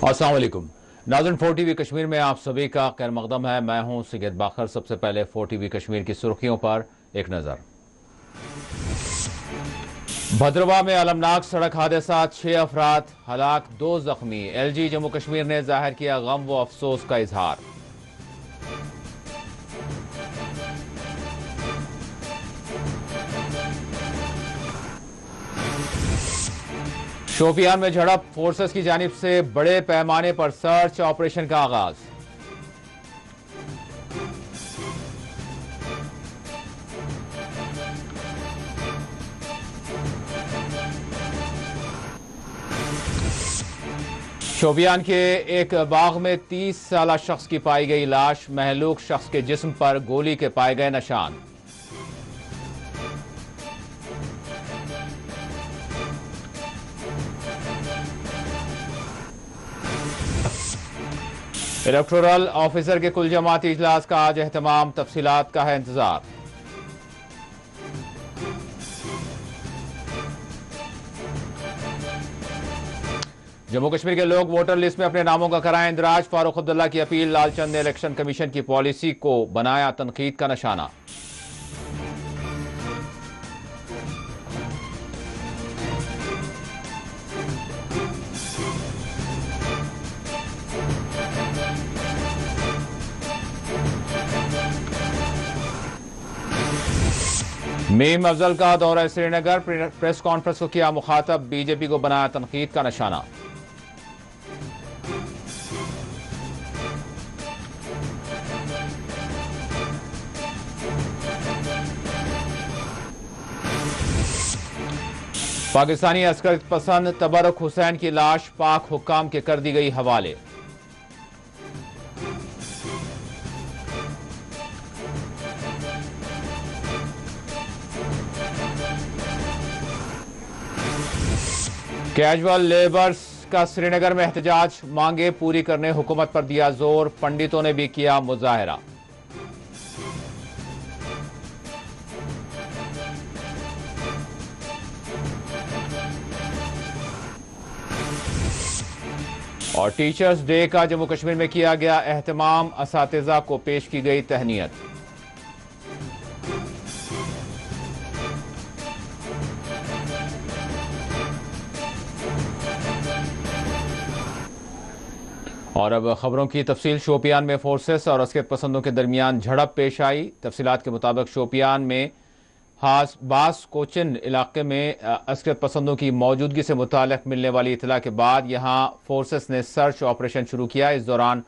अस्सलाम वालेकुम नाज़रीन, 4 टीवी कश्मीर में आप सभी का खैर मकदम है। मैं हूं सैयद बाखर। सबसे पहले 4 टीवी कश्मीर की सुर्खियों पर एक नजर। भद्रवाह में अलमनाक सड़क हादसा, 6 अफराद हलाक, 2 जख्मी। LG जम्मू कश्मीर ने जाहिर किया गम व अफसोस का इजहार। शोपियान में झड़प, फोर्सेस की जानिब से बड़े पैमाने पर सर्च ऑपरेशन का आगाज। शोपियान के एक बाग में 30 साला शख्स की पाई गई लाश, महलूक शख्स के जिस्म पर गोली के पाए गए निशान। इलेक्टोरल ऑफिसर के कुल जमाती इजलास का आज एहतमाम, तफसीलात का है इंतजार। जम्मू कश्मीर के लोग वोटर लिस्ट में अपने नामों का कराएं इंदराज, फारूक अब्दुल्ला की अपील। लालचंद ने इलेक्शन कमीशन की पॉलिसी को बनाया तनकीद का निशाना। मीम अफजल का दौरा श्रीनगर, प्रेस कॉन्फ्रेंस को किया मुखातब, बीजेपी को बनाया तनकीद का निशाना। पाकिस्तानी अस्कर पसंद तबरुक हुसैन की लाश पाक हुक्काम के कर दी गई हवाले। कैजुअल लेबर्स का श्रीनगर में एहतजाज, मांगे पूरी करने हुकूमत पर दिया जोर, पंडितों ने भी किया मुजाहरा। और टीचर्स डे का जम्मू कश्मीर में किया गया एहतमाम, असातिज़ा को पेश की गई तहनीयत। और अब खबरों की तफसील। शोपियान में फोर्सेस और अस्कर पसंदों के दरमियान झड़प पेश आई। तफसीलात के मुताबिक शोपियान में बास कोचिन इलाके में अस्कर पसंदों की मौजूदगी से मुताल्लिक मिलने वाली इतला के बाद यहां फोर्सेस ने सर्च ऑपरेशन शुरू किया। इस दौरान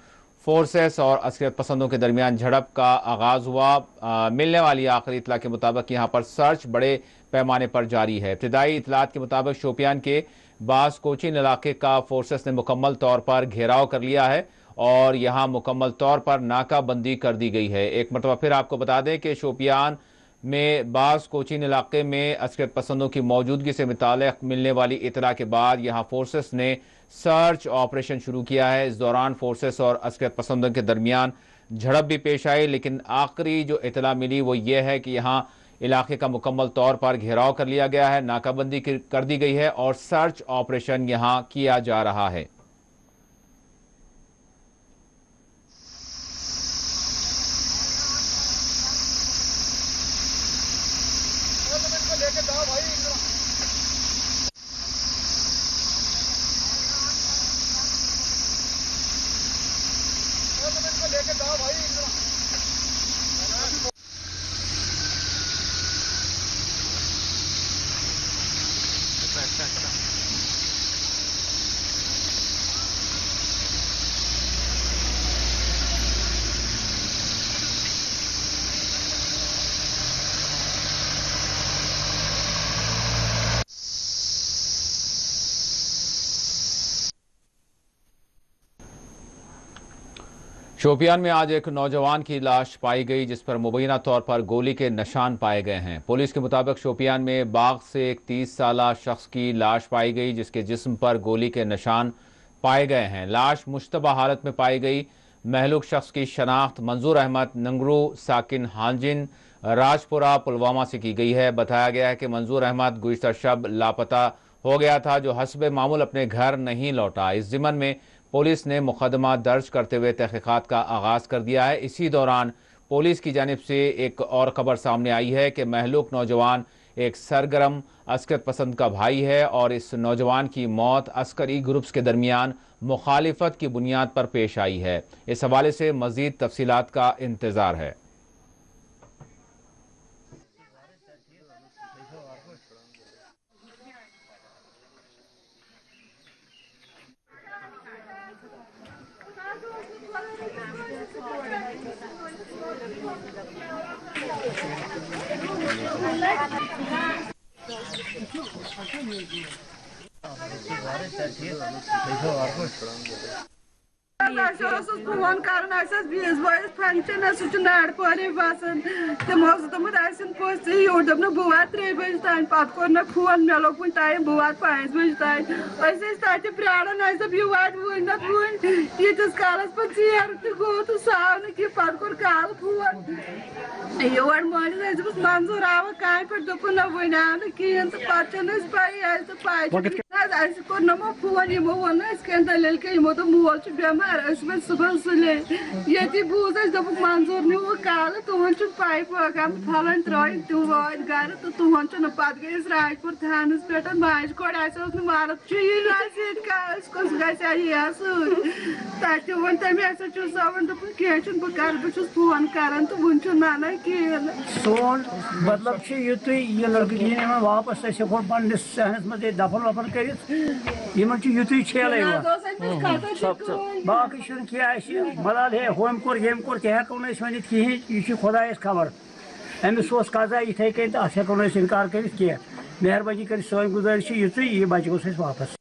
फोर्सेस और अस्कर पसंदों के दरमियान झड़प का आगाज हुआ। मिलने वाली आखिरी इतला के मुताबिक यहां पर सर्च बड़े पैमाने पर जारी है। इब्तदाई इतलात के मुताबिक शोपियान के बास कोचिन इलाके का फोर्सेस ने मुकम्मल तौर पर घेराव कर लिया है और यहां मुकम्मल तौर पर नाकाबंदी कर दी गई है। एक मरतबा फिर आपको बता दें कि शोपियान में बास कोचिन इलाके में अस्कर पसंदों की मौजूदगी से मुताल्लिक मिलने वाली इतला के बाद यहां फोर्सेस ने सर्च ऑपरेशन शुरू किया है। इस दौरान फोर्सेस और अस्कर पसंदों के दरमियान झड़प भी पेश आई, लेकिन आखिरी जो इतला मिली वो ये है कि यहाँ इलाके का मुकम्मल तौर पर घेराव कर लिया गया है, नाकाबंदी कर दी गई है और सर्च ऑपरेशन यहां किया जा रहा है। शोपियान में आज एक नौजवान की लाश पाई गई जिस पर मुबैना तौर पर गोली के निशान पाए गए हैं। पुलिस के मुताबिक शोपियान में बाग से एक 30 साला शख्स की लाश पाई गई जिसके जिस्म पर गोली के निशान पाए गए हैं। लाश मुश्तबा हालत में पाई गई। महलूक शख्स की शनाख्त मंजूर अहमद नंगरू साकिन हांजिन राजपुरा पुलवामा से की गई है। बताया गया है कि मंजूर अहमद गुज़िश्ता शब लापता हो गया था, जो हस्ब मामूल अपने घर नहीं लौटा। इस ज़िमन में पुलिस ने मुकदमा दर्ज करते हुए तहकीकात का आगाज कर दिया है। इसी दौरान पुलिस की जानिब से एक और खबर सामने आई है कि महलूक नौजवान एक सरगर्म अस्करत पसंद का भाई है और इस नौजवान की मौत अस्करी ग्रुप्स के दरमियान मुखालिफत की बुनियाद पर पेश आई है। इस हवाले से मजीद तफसीलात का इंतजार है। फोन कर बीस बस फंक्शन सह नाड़ पारे बसान तमो दोमुत पोस यूर दोप बह वात 3 बजे तान पत कोर मे फोन मे लोग वन टाइम बह वात 5 बजे तान तत प्राण यह वात वन यीतिस कालस पे चेर गो तो साव न कि पत कोर काल फोन योर मालिस मंजूर आव कह पे दोप न वन आव न कहें तो पे पाई कोर नमो फोन यमो वो दलील के यमो दोप मोल बेमार सुबह सुले ये बूज दोप मंजूर नो काल तुहन पाई पैगाम फलन त्र तुम वात गर तो तुहन पे गई राजपुर थानस पे माज कोड़ मारत कस गह सत वन तमें सा वन दोप कह बह कर बहुत फोन कर तो वन नाना कहें सोन मतलब यु यह लड़की वापस पन्नस सहनस मज दफन वफन कर युत छेल बाकी कह मलाल है हम कोर यम कोर तह हेको वन कहें यह खुदायस खबर अमिस कजा इथे कन तो अत हेको इनकार कर मेहरबानी कर सन गुजारिश युत यह बच गोस वापस।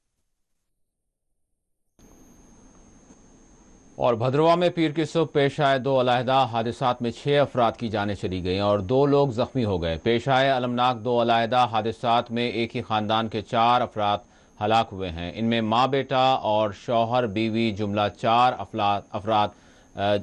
और भद्रवा में पीर की सुबह पेश आए 2 अलहदा हादसात में 6 अफराद की जानें चली गईं और 2 लोग जख्मी हो गए। पेश आए अलमनाक 2 अलहदा हादसात में एक ही खानदान के 4 अफराद हलाक हुए हैं। इनमें माँ बेटा और शौहर बीवी जुमला 4 अफराद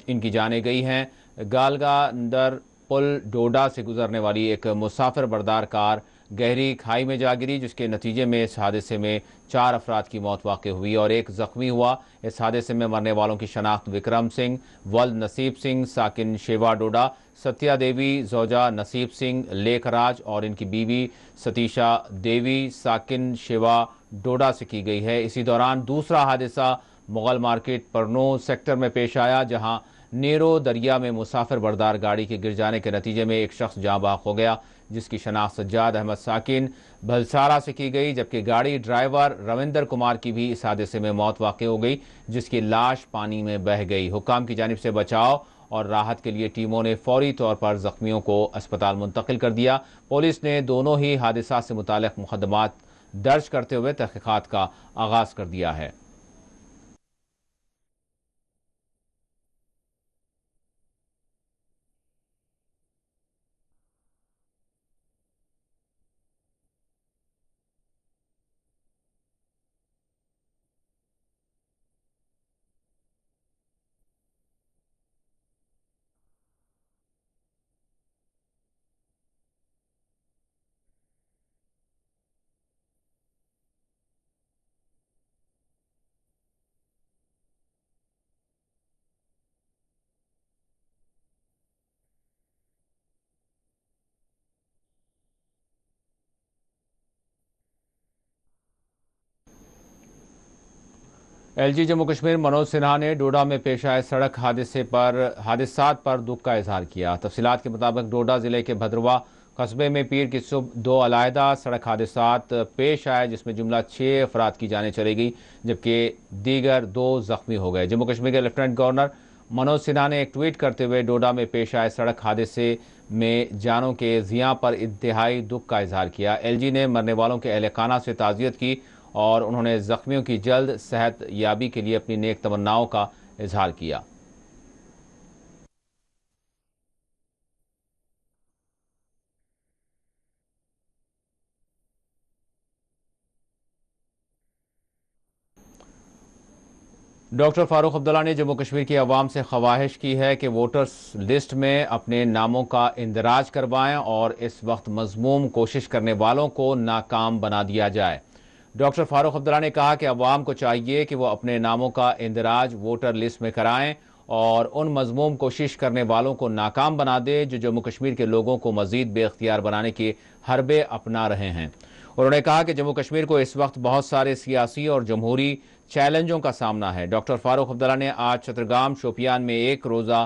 इनकी जानें गई हैं। गालगांदर पुल डोडा से गुजरने वाली एक मुसाफिर बरदार कार गहरी खाई में जा गिरी, जिसके नतीजे में इस हादसे में 4 अफराद की मौत वाक़ हुई और एक जख्मी हुआ। इस हादसे में मरने वालों की शनाख्त विक्रम सिंह वल्द नसीब सिंह साकिन शेवा डोडा, सत्या देवी जोजा नसीब सिंह लेखराज और इनकी बीवी सतीशा देवी साकिन शेवा डोडा से की गई है। इसी दौरान दूसरा हादसा मुगल मार्केट परनो सेक्टर में पेश आया, जहां नेरो दरिया में मुसाफिर बरदार गाड़ी के गिर जाने के नतीजे में एक शख्स जाँ बाख हो गया, जिसकी शनाख्त सज्जाद अहमद साकिन भलसारा से की गई, जबकि गाड़ी ड्राइवर रविंदर कुमार की भी इस हादसे में मौत वाक़ हो गई, जिसकी लाश पानी में बह गई। हुक्काम की जानिब से बचाव और राहत के लिए टीमों ने फौरी तौर पर जख्मियों को अस्पताल मुंतकिल कर दिया। पुलिस ने दोनों ही हादसा से मुताल्लिक़ मुकदमात दर्ज करते हुए तहकीकात का आगाज कर दिया है। LG जम्मू कश्मीर मनोज सिन्हा ने डोडा में पेश आए सड़क हादसात पर दुख का इजहार किया। तफसीलात के मुताबिक डोडा जिले के भद्रवा कस्बे में पीर की सुबह 2 अलहदा सड़क हादसात पेश आए, जिसमें जुमला 6 अफराद की जानें चली गई, जबकि दीगर 2 जख्मी हो गए। जम्मू कश्मीर के लेफ्टिनेंट गवर्नर मनोज सिन्हा ने एक ट्वीट करते हुए डोडा में पेश आए सड़क हादसे में जानों के ज़िया पर इंतहाई दुख का इजहार किया। LG ने मरने वालों के अहले खाना से ताज़ियत की और उन्होंने जख्मियों की जल्द सेहत याबी के लिए अपनी नेक तमन्नाओं का इजहार किया। डॉक्टर फारूक अब्दुल्ला ने जम्मू कश्मीर की आवाम से ख्वाहिश की है कि वोटर्स लिस्ट में अपने नामों का इंदराज करवाएं और इस वक्त मजमूम कोशिश करने वालों को नाकाम बना दिया जाए। डॉक्टर फारूक अब्दुल्ला ने कहा कि अवाम को चाहिए कि वो अपने नामों का इंदराज वोटर लिस्ट में कराएं और उन मजमूम कोशिश करने वालों को नाकाम बना दे जो जम्मू कश्मीर के लोगों को मजीद बेख्तियार बनाने के हरबे अपना रहे हैं। उन्होंने कहा कि जम्मू कश्मीर को इस वक्त बहुत सारे सियासी और जमहूरी चैलेंजों का सामना है। डॉक्टर फारूक अब्दुल्ला ने आज चतरगाम शोपियान में एक रोज़ा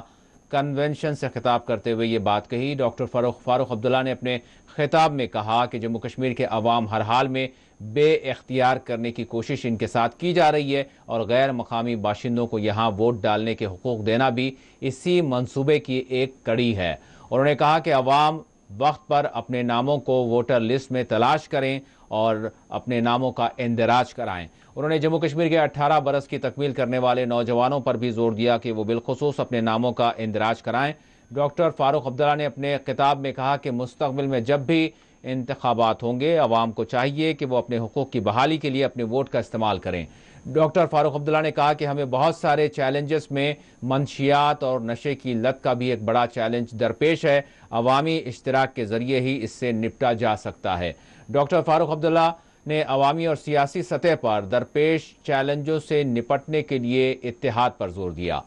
कन्वेंशन से खिताब करते हुए ये बात कही। डॉक्टर फारूक अब्दुल्ला ने अपने खिताब में कहा कि जम्मू कश्मीर के अवाम हर हाल में बेइख्तियार करने की कोशिश इनके साथ की जा रही है और गैर मकामी बाशिंदों को यहाँ वोट डालने के हुकूक देना भी इसी मंसूबे की एक कड़ी है। उन्होंने कहा कि अवाम वक्त पर अपने नामों को वोटर लिस्ट में तलाश करें और अपने नामों का इंदराज कराएं। उन्होंने जम्मू कश्मीर के 18 बरस की तकमील करने वाले नौजवानों पर भी जोर दिया कि वो बिलखुसूस अपने नामों का इंदराज कराएं। डॉक्टर फारूक अब्दुल्ला ने अपने खिताब में कहा कि मुस्तकबिल में जब भी इंतखाबात होंगे अवाम को चाहिए कि वो अपने हुकूक की बहाली के लिए अपने वोट का इस्तेमाल करें। डॉक्टर फारूक अब्दुल्ला ने कहा कि हमें बहुत सारे चैलेंजेस में मंशियात और नशे की लत का भी एक बड़ा चैलेंज दरपेश है। अवामी इश्तराक के जरिए ही इससे निपटा जा सकता है। डॉक्टर फारूक अब्दुल्ला ने अवामी और सियासी सतह पर दरपेश चैलेंजों से निपटने के लिए इत्तेहाद पर जोर दिया।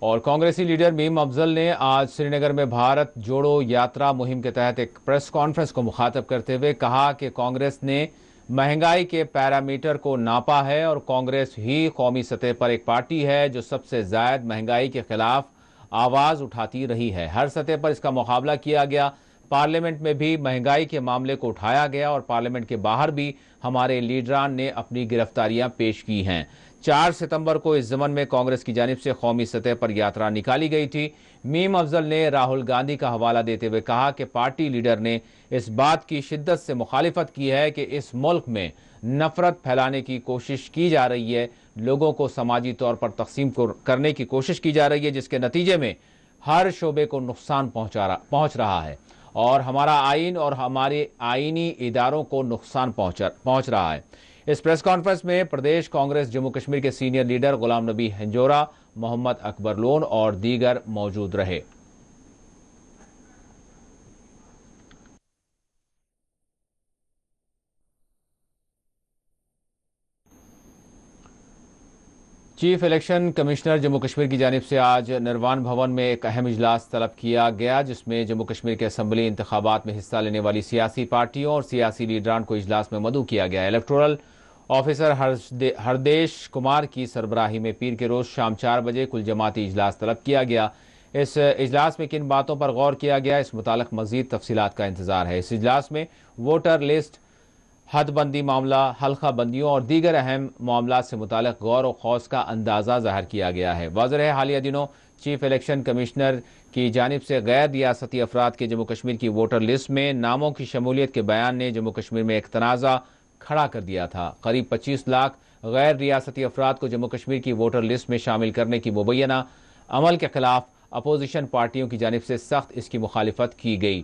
और कांग्रेसी लीडर मीम अफजल ने आज श्रीनगर में भारत जोड़ो यात्रा मुहिम के तहत एक प्रेस कॉन्फ्रेंस को मुखातब करते हुए कहा कि कांग्रेस ने महंगाई के पैरामीटर को नापा है और कांग्रेस ही कौमी सतह पर एक पार्टी है जो सबसे ज्यादा महंगाई के खिलाफ आवाज उठाती रही है। हर सतह पर इसका मुकाबला किया गया। पार्लियामेंट में भी महंगाई के मामले को उठाया गया और पार्लियामेंट के बाहर भी हमारे लीडरान ने अपनी गिरफ्तारियां पेश की हैं। 4 सितंबर को इस ज़मन में कांग्रेस की जानिब से कौमी सतह पर यात्रा निकाली गई थी। मीम अफजल ने राहुल गांधी का हवाला देते हुए कहा कि पार्टी लीडर ने इस बात की शिद्दत से मुखालिफत की है कि इस मुल्क में नफरत फैलाने की कोशिश की जा रही है, लोगों को समाजी तौर पर तकसीम करने की कोशिश की जा रही है, जिसके नतीजे में हर शोबे को नुकसान पहुंच रहा है और हमारा आइन और हमारे आइनी इदारों को नुकसान पहुंच रहा है। इस प्रेस कॉन्फ्रेंस में प्रदेश कांग्रेस जम्मू कश्मीर के senior leader Ghulam Nabi हंजोरा, Mohammad Akbar loan और दीगर मौजूद रहे। Chief election commissioner Jammu Kashmir की जानिब से आज निर्वाण भवन में एक अहम इजलास तलब किया गया, जिसमें जम्मू कश्मीर के असम्बली इंतखाबात में हिस्सा लेने वाली सियासी पार्टियों और सियासी लीडरान को इजलास में मदऊ किया गया। इलेक्टोरल ऑफिसर हरदेश कुमार की सरबराही में पीर के रोज शाम 4 बजे कुल जमाती इजलास तलब किया गया। इस इजलास में किन बातों पर गौर किया गया, इस मुतालिक मजीद तफसीलात का इंतजार है। इस इजलास में वोटर लिस्ट, हदबंदी मामला, हल्का बंदियों और दीगर अहम मामला से मुतालिक गौर और खौस का अंदाजा जाहिर किया गया है। वाज़ेह है, हालिया दिनों चीफ इलेक्शन कमिश्नर की जानिब से गैर रियासती अफराद के जम्मू कश्मीर की वोटर लिस्ट में नामों की शमूलियत के बयान ने जम्मू कश्मीर में एक तनाज़ा खड़ा कर दिया था। करीब 25 लाख गैर रियासती अफराद को जम्मू कश्मीर की वोटर लिस्ट में शामिल करने की मुबैना अमल के खिलाफ अपोजिशन पार्टियों की जानिब से सख्त इसकी मुखालिफत की गई।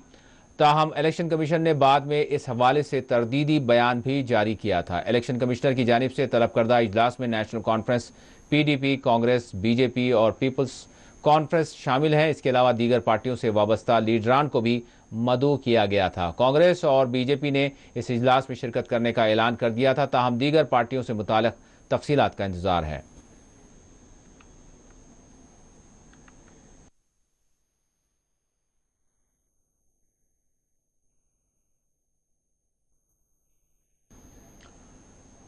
ताहम इलेक्शन कमीशन ने बाद में इस हवाले से तरदीदी बयान भी जारी किया था। इलेक्शन कमिश्नर की जानिब से तलब करदा इजलास में national conference, PDP, Congress, BJP और पीपल्स कॉन्फ्रेंस शामिल हैं। इसके अलावा दीगर पार्टियों से वाबस्ता लीडरान को भी मदऊ किया गया था। कांग्रेस और BJP ने इस इजलास में शिरकत करने का ऐलान कर दिया था, ताहम दीगर पार्टियों से मुताल्लिक़ तफसीलात का इंतजार है।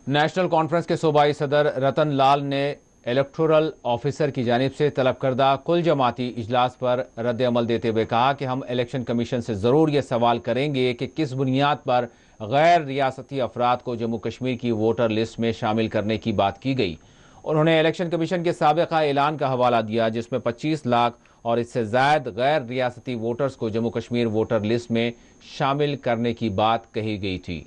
नेशनल कॉन्फ्रेंस के सूबाई सदर रतन लाल ने इलेक्टोरल ऑफिसर की जानिब से तलब करदा कुल जमाती इजलास पर रद्द अमल देते हुए कहा कि हम इलेक्शन कमीशन से ज़रूर यह सवाल करेंगे कि किस बुनियाद पर गैर रियासती अफराद को जम्मू कश्मीर की वोटर लिस्ट में शामिल करने की बात की गई। उन्होंने इलेक्शन कमीशन के साबिक़ा ऐलान का हवाला दिया, जिसमें 25 लाख और इससे ज़ायद गैर रियासती वोटर्स को जम्मू कश्मीर वोटर लिस्ट में शामिल करने की बात कही गई थी।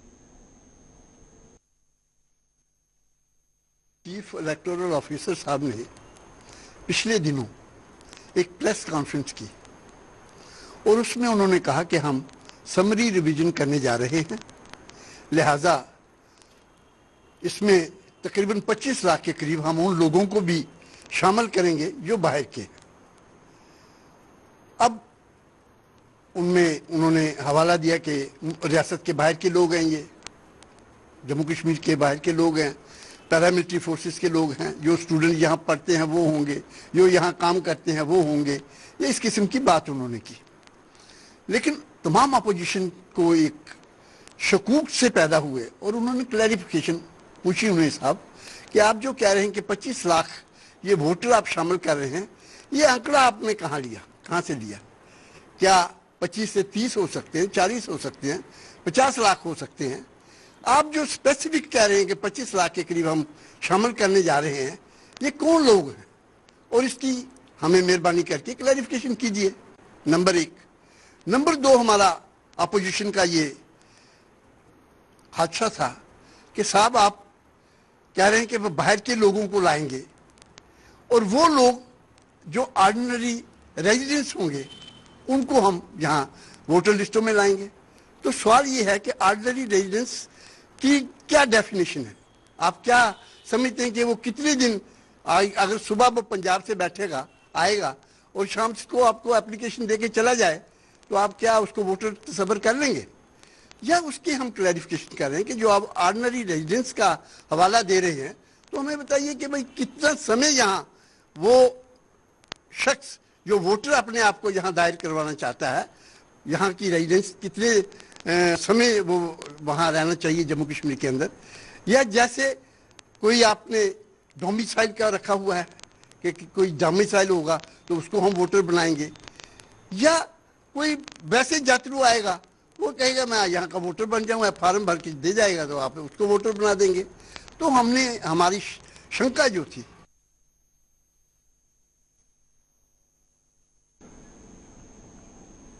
चीफ इलेक्टोरल ऑफिसर साहब ने पिछले दिनों एक प्रेस कॉन्फ्रेंस की और उसमें उन्होंने कहा कि हम समरी रिवीजन करने जा रहे हैं, लिहाजा इसमें तकरीबन 25 लाख के करीब हम उन लोगों को भी शामिल करेंगे जो बाहर के हैं। अब उनमें उन्होंने हवाला दिया कि रियासत के बाहर के लोग हैं, ये जम्मू कश्मीर के बाहर के लोग हैं, पैरामिलिट्री फोर्सेस के लोग हैं, जो स्टूडेंट यहाँ पढ़ते हैं वो होंगे, जो यहाँ काम करते हैं वो होंगे, ये इस किस्म की बात उन्होंने की। लेकिन तमाम अपोजिशन को एक शकूक से पैदा हुए और उन्होंने क्लैरिफिकेशन पूछी उन्हें, साहब कि आप जो कह रहे हैं कि 25 लाख ये वोटर आप शामिल कर रहे हैं, ये आंकड़ा आपने कहाँ लिया, कहाँ से लिया? क्या 25 से 30 हो सकते हैं, 40 हो सकते हैं, 50 लाख हो सकते हैं? आप जो स्पेसिफिक कह रहे हैं कि 25 लाख के करीब हम शामिल करने जा रहे हैं, ये कौन लोग हैं? और इसकी हमें मेहरबानी करके क्लैरिफिकेशन कीजिए, नंबर 1। नंबर 2, हमारा अपोजिशन का ये हादसा था कि साहब आप कह रहे हैं कि वो बाहर के लोगों को लाएंगे और वो लोग जो ऑर्डिनरी रेजिडेंट्स होंगे उनको हम यहाँ वोटर लिस्टों में लाएंगे। तो सवाल ये है कि ऑर्डिनरी रेजिडेंट्स की क्या डेफिनेशन है? आप क्या समझते हैं कि वो कितने दिन अगर सुबह वो पंजाब से बैठेगा आएगा और शाम को आपको एप्लीकेशन देके चला जाए तो आप क्या उसको वोटर तस्वर कर लेंगे? या उसकी हम क्लैरिफिकेशन कर रहे हैं कि जो आप ऑर्डिनरी रेजिडेंस का हवाला दे रहे हैं तो हमें बताइए कि भाई कितना समय यहाँ वो शख्स जो वोटर अपने आप को यहाँ दायर करवाना चाहता है, यहाँ की रेजिडेंस कितने समय वो वहाँ रहना चाहिए जम्मू कश्मीर के अंदर। या जैसे कोई आपने डोमिसाइल का रखा हुआ है कि कोई डोमिसाइल होगा तो उसको हम वोटर बनाएंगे, या कोई वैसे यात्रु आएगा वो कहेगा मैं यहाँ का वोटर बन जाऊँगा, फार्म भर के दे जाएगा तो आप उसको वोटर बना देंगे। तो हमने हमारी शंका जो थी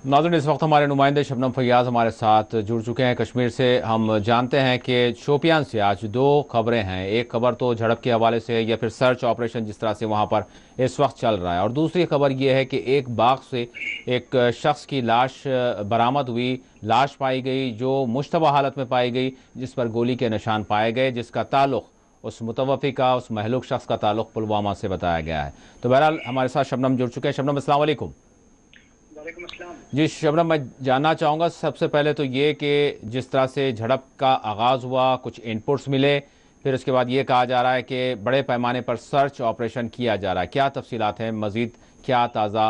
नाज़रीन, इस वक्त हमारे नुमाइंदे शबनम फैयाज हमारे साथ जुड़ चुके हैं कश्मीर से। हम जानते हैं कि शोपियान से आज 2 खबरें हैं। एक खबर तो झड़प के हवाले से या फिर सर्च ऑपरेशन जिस तरह से वहां पर इस वक्त चल रहा है, और दूसरी खबर यह है कि एक बाग से एक शख्स की लाश बरामद हुई, लाश पाई गई जो मुश्तबा हालत में पाई गई, जिस पर गोली के निशान पाए गए, जिसका ताल्लुक उस मुतवफ़ी का, उस महलूक शख्स का ताल्लुक पुलवामा से बताया गया है। तो बहरहाल हमारे साथ शबनम जुड़ चुके हैं। शबनम, अस्सलाम वालेकुम। जी शबनम, मैं जानना चाहूँगा सबसे पहले तो ये कि जिस तरह से झड़प का आगाज़ हुआ, कुछ इनपुट्स मिले, फिर उसके बाद ये कहा जा रहा है कि बड़े पैमाने पर सर्च ऑपरेशन किया जा रहा है, क्या तफसीलात हैं, मज़ीद क्या ताज़ा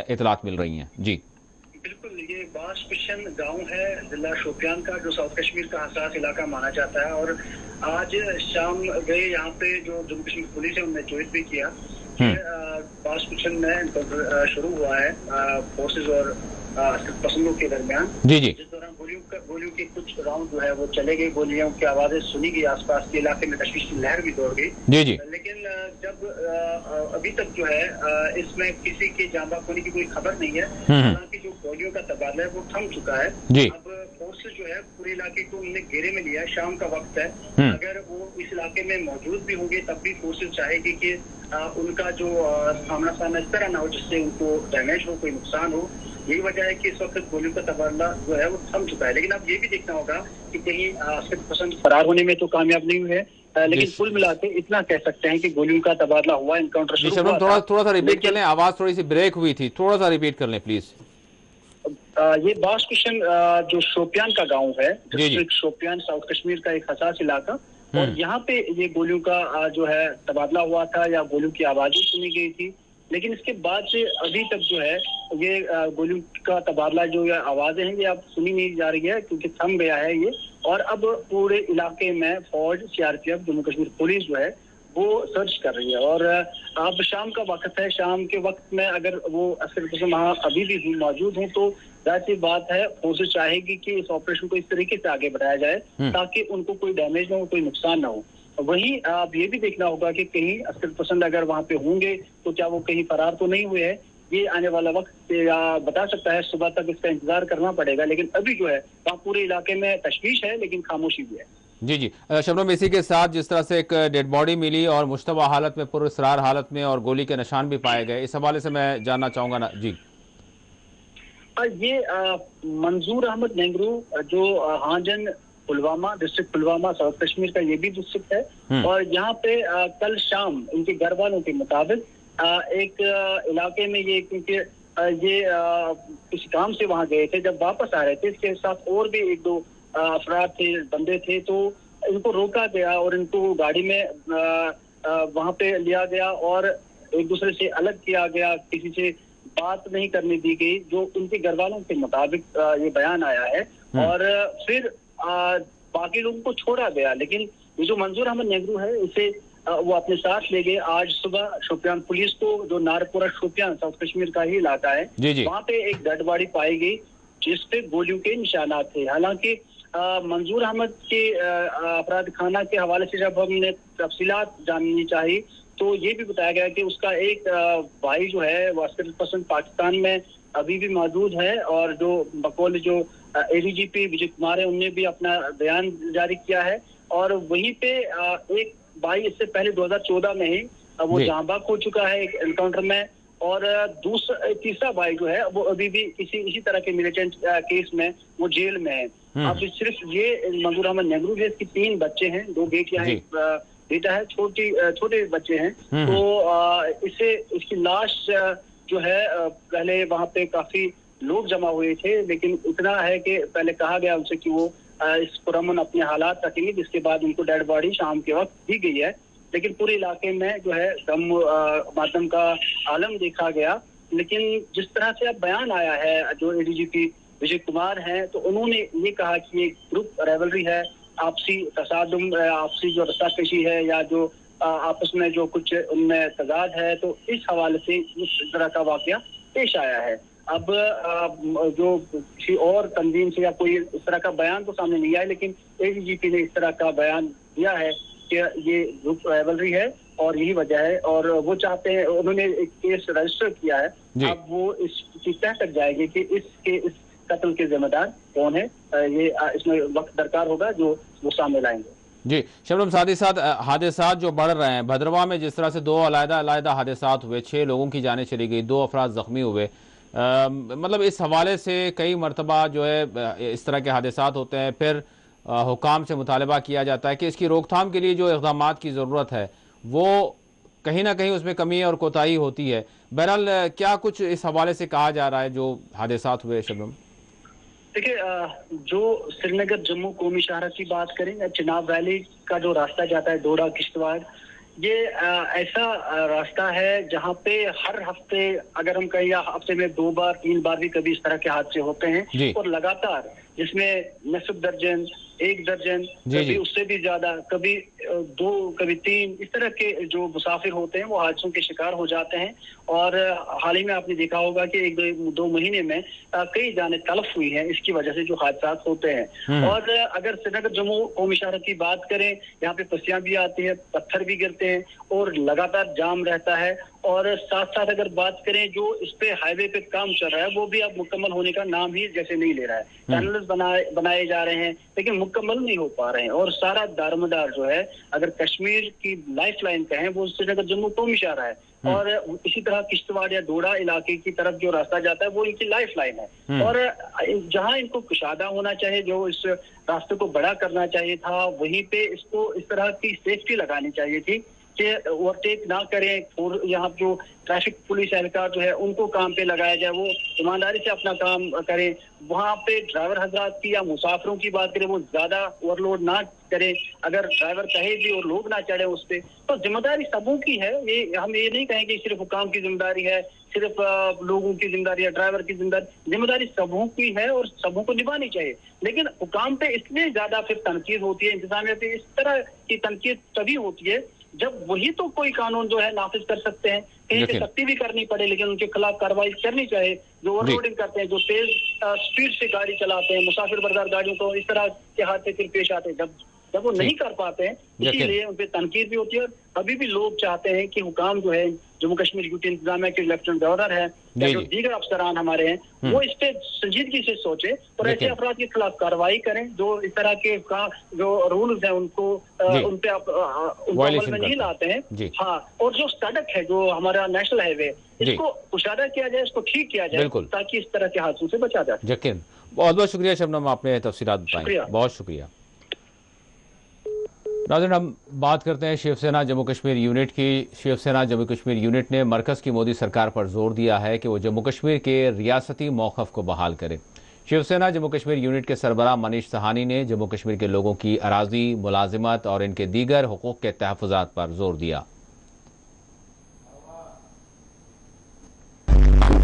इतलात मिल रही हैं? जी बिल्कुल, ये बास पिशन गांव है जिला शोपियान का, जो साउथ कश्मीर का हसास इलाका माना जाता है। और आज शाम गए यहाँ पे जो जम्मू कश्मीर पुलिस है उन्होंने ट्वीट भी किया बास पिशन में शुरू हुआ है फोर्सेज और पसंदों के दरमियान। जी जी। जिस दौरान गोलियों के कुछ राउंड जो है वो चले गए, गोलियों की आवाजें सुनी गई, आसपास के इलाके में तशवीश की लहर भी दौड़ गई। जी जी। लेकिन जब अभी तक जो है इसमें किसी के जान बाग होने की कोई खबर नहीं है। हालांकि जो गोलियों का तबादला है वो थम चुका है। अब फोर्सेज जो है पूरे इलाके को उन्होंने घेरे में लिया है। शाम का वक्त है, अगर वो इस इलाके में मौजूद भी होंगे तब भी फोर्सेज चाहेगी कि उनका जो सामना इस तरह ना हो जिससे उनको डैमेज हो, कोई नुकसान हो। यही वजह है कि इस वक्त गोलियों का तबादला जो है वो थम चुका है। लेकिन अब ये भी देखना होगा कि कहीं अस्कद पसंद फरार होने में तो कामयाब नहीं हुए, लेकिन कुल मिला के इतना कह सकते हैं कि गोलियों का तबादला हुआ, इनकाउंटर शुरू हुआ। थोड़ा सा रिपीट कर लें, आवाज थोड़ी सी ब्रेक हुई थी, थोड़ा सा रिपीट कर लें प्लीज। ये बास पिशन जो शोपियान का गाँव है, डिस्ट्रिक्ट शोपियान, साउथ कश्मीर का एक हसास इलाका, और यहाँ पे ये गोलियों का जो है तबादला हुआ था या गोलियों की आवाजें सुनी गई थी। लेकिन इसके बाद से अभी तक जो है ये गोलियों का तबादला जो है आवाजें हैं ये अब सुनी नहीं जा रही है, क्योंकि थम गया है ये। और अब पूरे इलाके में फौज, सीआरपीएफ, जम्मू कश्मीर पुलिस जो है वो सर्च कर रही है। और अब शाम का वक्त है, शाम के वक्त में अगर वो अस्कद वहाँ अभी भी मौजूद हों तो जाहिर सी बात है फोर्सेज चाहेगी कि इस ऑपरेशन को इस तरीके से आगे बढ़ाया जाए ताकि उनको कोई डैमेज ना हो, कोई नुकसान ना हो। वहीं आप ये भी देखना होगा कि कहीं अस्कद पसंद अगर वहाँ पे होंगे तो क्या वो कहीं फरार तो नहीं हुए हैं। ये आने वाला वक्त बता सकता है, सुबह तक इसका इंतजार करना पड़ेगा। लेकिन अभी जो है वहाँ पूरे इलाके में तशवीश है, लेकिन खामोशी भी है। जी जी। शबनम, इसी के साथ जिस तरह से एक डेड बॉडी मिली और मुश्तबा हालत में, पुरअसरार हालत में, और गोली के निशान भी पाए गए, इस हवाले से मैं जानना चाहूंगा ना जी। ये मंजूर अहमद नेंगरू जो हाजन पुलवामा, डिस्ट्रिक्ट पुलवामा साउथ कश्मीर का ये भी डिस्ट्रिक्ट है। और यहाँ पे कल शाम इनके घर वालों के मुताबिक एक इलाके में ये, क्योंकि ये किसी काम से वहां गए थे, जब वापस आ रहे थे इसके साथ और भी एक दो अफराद थे, बंदे थे, तो इनको रोका गया और इनको गाड़ी में वहां पे लिया गया और एक दूसरे से अलग किया गया, किसी से बात नहीं करने दी गई, जो उनके घर वालों के मुताबिक ये बयान आया है। और फिर बाकी लोगों को छोड़ा गया, लेकिन ये जो मंजूर अहमद नेहरू है इसे वो अपने साथ ले गए। आज सुबह शोपियान पुलिस को, जो नारपुरा शोपियान साउथ कश्मीर का ही इलाका है, वहाँ पे एक डेड बॉडी पाई गई जिसपे गोलियों के निशानात थे। हालांकि मंजूर अहमद के अपराध खाना के हवाले से जब हमने तफसीलात जाननी चाहिए तो ये भी बताया गया कि उसका एक भाई जो है वो अस्कर पसंद पाकिस्तान में अभी भी मौजूद है, और जो बकौल जो एडीजीपी विजय कुमार है उनने भी अपना बयान जारी किया है। और वहीं पे एक भाई इससे पहले 2014 में ही वो जहां बाग हो चुका है एक एनकाउंटर में, और तीसरा भाई जो है वो अभी भी इसी तरह के मिलिटेंट केस में वो जेल में है। अब सिर्फ ये मंजूर अहमद नेहरू है, इसकी 3 बच्चे हैं, 2 बेटियां हैं, बेटा है, छोटे बच्चे हैं। तो इसकी लाश जो है पहले वहां पे काफी लोग जमा हुए थे, लेकिन इतना है कि पहले कहा गया उनसे कि वो इस पुरअमन अपने हालात रखेंगे, जिसके बाद उनको डेड बॉडी शाम के वक्त दी गई है। लेकिन पूरे इलाके में जो है गम मातम का आलम देखा गया। लेकिन जिस तरह से अब बयान आया है जो एडीजीपी विजय कुमार हैं, तो उन्होंने ये कहा कि ये ग्रुप रेवलरी है, आपसी तसादुम, आपसी जो रस्साकशी है या जो आपस में जो कुछ उनमें तजाद है, तो इस हवाले से इस तरह का वाकया पेश आया है। अब जो किसी और तंजीम से या कोई इस तरह का बयान तो सामने नहीं आया, लेकिन एडीजीपी ने इस तरह का बयान दिया है कि ये ग्रुप रेवलरी है और यही वजह है, और वो चाहते हैं, उन्होंने एक केस रजिस्टर किया है। अब वो इसकी तह तक जाएगी कि इस कत्ल के जिम्मेदार कौन है, ये इसमें वक्त दरकार होगा जो वो सामने लाएंगे। जी शबनम, साथ ही साथ हादसा जो बढ़ रहे हैं, भद्रवा में जिस तरह से 2 अलग-अलग हादसा हुए, 6 लोगों की जानें चली गई, 2 अफराद जख्मी हुए, मतलब इस हवाले से कई मरतबा जो है इस तरह के हादसा होते हैं, फिर हुकाम से मुतालबा किया जाता है कि इसकी रोकथाम के लिए जो इक़दाम की ज़रूरत है वो कहीं ना कहीं उसमें कमी और कोताही होती है। बहरहाल क्या कुछ इस हवाले से कहा जा रहा है जो हादसा हुए शबनम? देखिए, जो श्रीनगर जम्मू कौमी शाहरा की बात करें या चिनाब वैली का जो रास्ता जाता है डोडा किश्तवाड़, ये ऐसा रास्ता है जहाँ पे हर हफ्ते, अगर हम कहें या हफ्ते में 2 बार 3 बार भी कभी इस तरह के हादसे होते हैं, और लगातार जिसमें निस्फ दर्जन, 1 दर्जन, कभी उससे भी ज्यादा, कभी 2, कभी 3, इस तरह के जो मुसाफिर होते हैं वो हादसों के शिकार हो जाते हैं। और हाल ही में आपने देखा होगा कि 1-2 महीने में कई जाने तलफ हुई हैं इसकी वजह से जो हादसा होते हैं। और अगर श्रीनगर जम्मू कौमी शाहरा की बात करें, यहाँ पे पस्सियां भी आती है, पत्थर भी गिरते हैं और लगातार जाम रहता है। और साथ साथ अगर बात करें जो इस पे हाईवे पे काम चल रहा है वो भी अब मुकम्मल होने का नाम ही जैसे नहीं ले रहा है। टनल्स बनाए जा रहे हैं लेकिन मुकम्मल नहीं हो पा रहे हैं, और सारा दारोमदार जो है, अगर कश्मीर की लाइफ लाइन कहें, वो श्रीनगर जम्मू कौमी शाहरा है। और इसी तरह किश्तवाड़ या डोडा इलाके की तरफ जो रास्ता जाता है वो इनकी लाइफ लाइन है। और जहां इनको कुशादा होना चाहिए, जो इस रास्ते को बड़ा करना चाहिए था, वहीं पे इसको इस तरह की सेफ्टी लगानी चाहिए थी कि ओवरटेक ना करें, और यहाँ जो ट्रैफिक पुलिस एहलकार जो है उनको काम पे लगाया जाए, वो ईमानदारी से अपना काम करें। वहाँ पे ड्राइवर हजरात की या मुसाफिरों की बात करें, वो ज्यादा ओवरलोड ना करें, अगर ड्राइवर कहे भी और लोग ना चढ़े उस पर, तो जिम्मेदारी सबों की है। ये हम ये नहीं कहेंगे सिर्फ हुकाम की जिम्मेदारी है, सिर्फ लोगों की जिम्मेदारी है, ड्राइवर की जिम्मेदारी सबों की है और सबों को निभानी चाहिए। लेकिन हुकाम पे इसलिए ज्यादा फिर तनकीद होती है, इंतजामिया पे इस तरह की तनकीद तभी होती है जब वही तो कोई कानून जो है नाफिज कर सकते हैं, कहीं पे सख्ती भी करनी पड़े, लेकिन उनके खिलाफ कार्रवाई करनी चाहिए। जो ओवरलोडिंग करते हैं, जो तेज स्पीड से गाड़ी चलाते हैं, मुसाफिर बरदार गाड़ियों को, इस तरह के हादसे फिर पेश आते हैं जब वो नहीं कर पाते हैं, इसीलिए उन पर तनकीद भी होती है। अभी भी लोग चाहते हैं कि हुकाम जो है, जम्मू कश्मीर ड्यूटी इंतजामिया के लेफ्टिनेंट गवर्नर है या जो दीगर अफसरान हमारे हैं, वो इस पे संजीदगी से सोचे और ऐसे अफराद के खिलाफ कार्रवाई करें जो इस तरह के जो रूल्स हैं उनको उन पे अमल में नहीं लाते हैं। हाँ, और जो सड़क है, जो हमारा नेशनल हाईवे, इसको कुशादा किया जाए, इसको ठीक किया जाए ताकि इस तरह के हादसों से बचा जा सके। बहुत बहुत शुक्रिया शबनम, आपने तफसीलात बताई, बहुत शुक्रिया। नाज़रीन, हम बात करते हैं शिवसेना जम्मू कश्मीर यूनिट की। शिवसेना जम्मू कश्मीर यूनिट ने मरकज़ की मोदी सरकार पर जोर दिया है कि वो जम्मू कश्मीर के रियासती मौक़िफ़ को बहाल करे। शिवसेना जम्मू कश्मीर यूनिट के सरबराह मनीष सहानी ने जम्मू कश्मीर के लोगों की अराजी, मुलाजिमत और इनके दीगर हुकूक़ के तहफ़्फ़ुज़ात पर जोर दिया।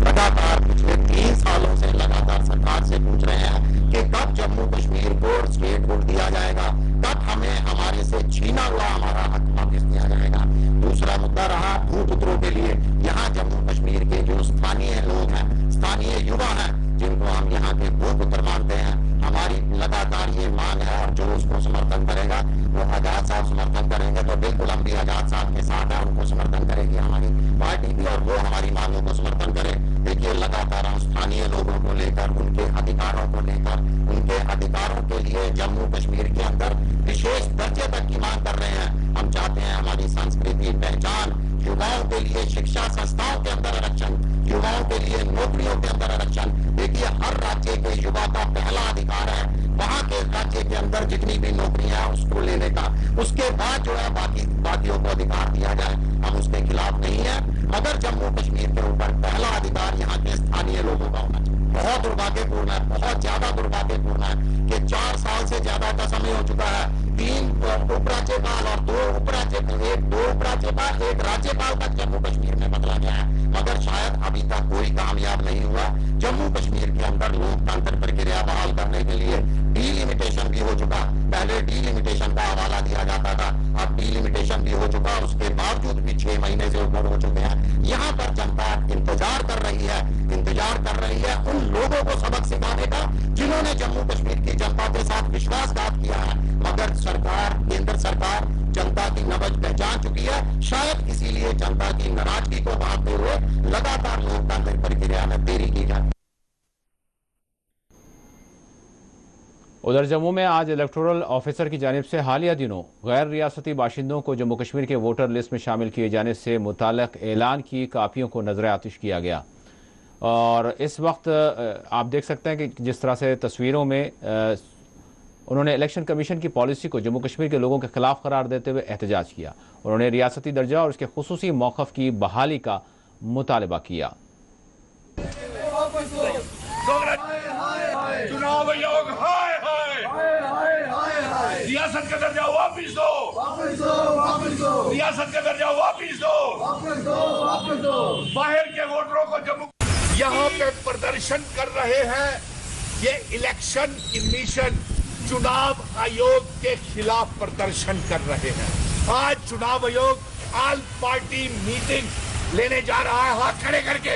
लगातार पिछले 3 सालों से लगातार सरकार से पूछ रहे हैं कि कब जम्मू कश्मीर को स्टेटहुड दिया जाएगा, कब हमें हमारे से छीना हुआ हमारा हक वापस दिया जाएगा। दूसरा मुद्दा रहा भूपुत्रों के लिए। यहाँ जम्मू कश्मीर के जो स्थानीय लोग हैं, स्थानीय युवा हैं, जिनको हम यहाँ के भूपुत्र मानते हैं, हमारी लगातार ये मांग है और जो उसको समर्थन करेगा वो आजाद साहब समर्थन करेंगे तो बिल्कुल हम भी आजाद साहब के साथ हैं, उनको समर्थन करेगी हमारी पार्टी भी और वो हमारी मांगों को समर्थन करें। देखिए लगातार हम स्थानीय लोगों को लेकर, उनके अधिकारों को लेकर, उनके अधिकारोों के लिए जम्मू कश्मीर के अंदर विशेष दर्जे तक की मांग कर रहे हैं। हम चाहते हैं हमारी संस्कृति, पहचान, युवाओं के लिए शिक्षा संस्थाओं के अंदर आरक्षण, युवाओं के लिए नौकरियों के अंदर आरक्षण। देखिए हर राज्य के युवा का पहला अधिकार है वहां के राज्य के अंदर जितनी भी नौकरियां हैं उसको लेने का, उसके बाद जो है बाकियों को अधिकार दिया जाए। हम उसके खिलाफ नहीं है, मगर जम्मू कश्मीर के ऊपर पहला अधिकार यहाँ के स्थानीय लोगों का होना चाहिए। बहुत दुर्भाग्यपूर्ण है, बहुत ज्यादा दुर्भाग्यपूर्ण है कि 4 साल से ज्यादा का समय हो चुका है, 3 उपराज्यपाल और 2 उपराज्यपाल, एक राज्यपाल तक जम्मू कश्मीर में बदला गया है, मगर शायद अभी तक कोई कामयाब नहीं हुआ। जम्मू कश्मीर के अंदर लोकतंत्र प्रक्रिया बहाल करने के लिए डीलिमिटेशन भी हो चुका। पहले डीलिमिटेशन का हवाला दिया जाता था, अब डीलिमिटेशन भी हो चुका, उसके बावजूद भी 6 महीने से ऊपर हो चुके हैं। यहाँ पर जनता इंतजार कर रही है उन लोगों को सबक सिखाने का जिन्होंने जम्मू कश्मीर की जनता के साथ विश्वासघात किया है, मगर सरकार, केंद्र सरकार जनता की नब्ज पहचान चुकी है। शायद इसीलिए जनता की नाराजगी को बांधते हुए लगातार लोकतांत्रिक प्रक्रिया में देरी की जाती है। उधर जम्मू में आज इलेक्टोरल ऑफिसर की जानिब से हालिया दिनों गैर रियासती बाशिंदों को जम्मू कश्मीर के वोटर लिस्ट में शामिल किए जाने से मुताल्लिक ऐलान की कापियों को नजर आतिश किया गया। और इस वक्त आप देख सकते हैं कि जिस तरह से तस्वीरों में उन्होंने इलेक्शन कमीशन की पॉलिसी को जम्मू कश्मीर के लोगों के खिलाफ करार देते हुए एहतजाज किया। उन्होंने रियासती दर्जा और उसके खुसूसी मौक़िफ़ की बहाली का मुतालबा किया। चुनाव आयोग रियासत का दर्जा वापिस दो, रियासत का दर्जा वापिस दो। बाहर के वोटरों को जम्मू यहाँ पे प्रदर्शन कर रहे हैं, ये इलेक्शन कमीशन चुनाव आयोग के खिलाफ प्रदर्शन कर रहे हैं। आज चुनाव आयोग ऑल पार्टी मीटिंग लेने जा रहा है हाथ खड़े करके।